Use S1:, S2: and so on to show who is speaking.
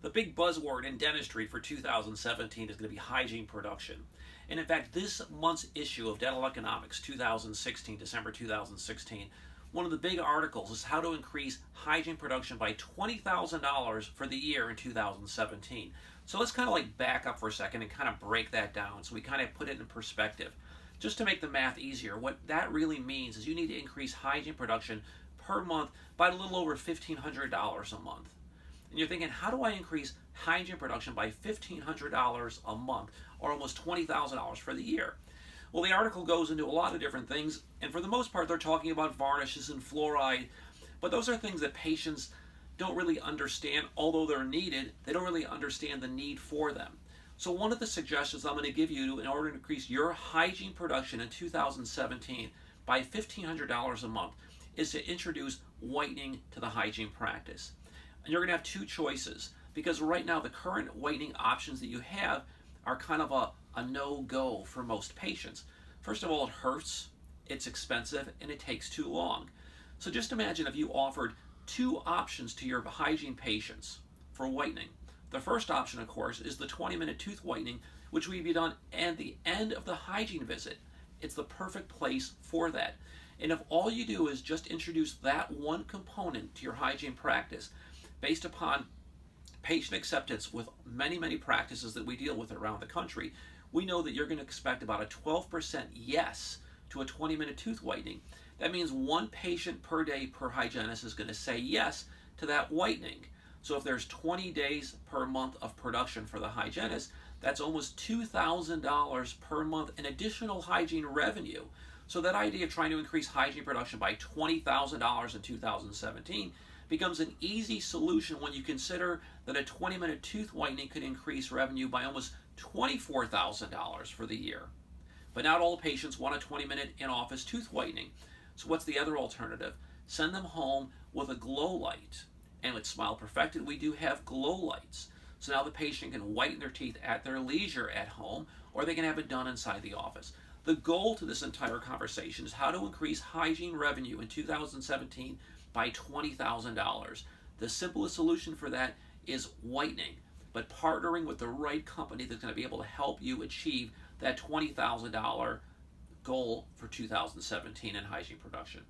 S1: The big buzzword in dentistry for 2017 is going to be hygiene production. And in fact, this month's issue of Dental Economics 2016, December 2016, one of the big articles is how to increase hygiene production by $20,000 for the year in 2017. So let's kind of like back up for a second and kind of break that down so we kind of put it in perspective. Just to make the math easier, what that really means is you need to increase hygiene production per month by a little over $1,500 a month. And you're thinking, how do I increase hygiene production by $1,500 a month, or almost $20,000 for the year? Well, the article goes into a lot of different things, and for the most part, they're talking about varnishes and fluoride, but those are things that patients don't really understand. Although they're needed, they don't really understand the need for them. So one of the suggestions I'm going to give you in order to increase your hygiene production in 2017 by $1,500 a month is to introduce whitening to the hygiene practice. And you're going to have two choices, because right now the current whitening options that you have are kind of a no-go for most patients. First of all, it hurts, it's expensive, and it takes too long. So just imagine if you offered two options to your hygiene patients for whitening. The first option, of course, is the 20-minute tooth whitening, which will be done at the end of the hygiene visit. It's the perfect place for that. And if all you do is just introduce that one component to your hygiene practice, based upon patient acceptance with many, many practices that we deal with around the country, we know that you're going to expect about a 12% yes to a 20-minute tooth whitening. That means one patient per day per hygienist is going to say yes to that whitening. So if there's 20 days per month of production for the hygienist, that's almost $2,000 per month in additional hygiene revenue. So that idea of trying to increase hygiene production by $20,000 in 2017 becomes an easy solution when you consider that a 20-minute tooth whitening could increase revenue by almost $24,000 for the year. But not all patients want a 20-minute in-office tooth whitening. So what's the other alternative? Send them home with a glow light. And with Smile Perfected, we do have glow lights. So now the patient can whiten their teeth at their leisure at home, or they can have it done inside the office. The goal to this entire conversation is how to increase hygiene revenue in 2017 by $20,000. The simplest solution for that is whitening, but partnering with the right company that's going to be able to help you achieve that $20,000 goal for 2017 in hygiene production.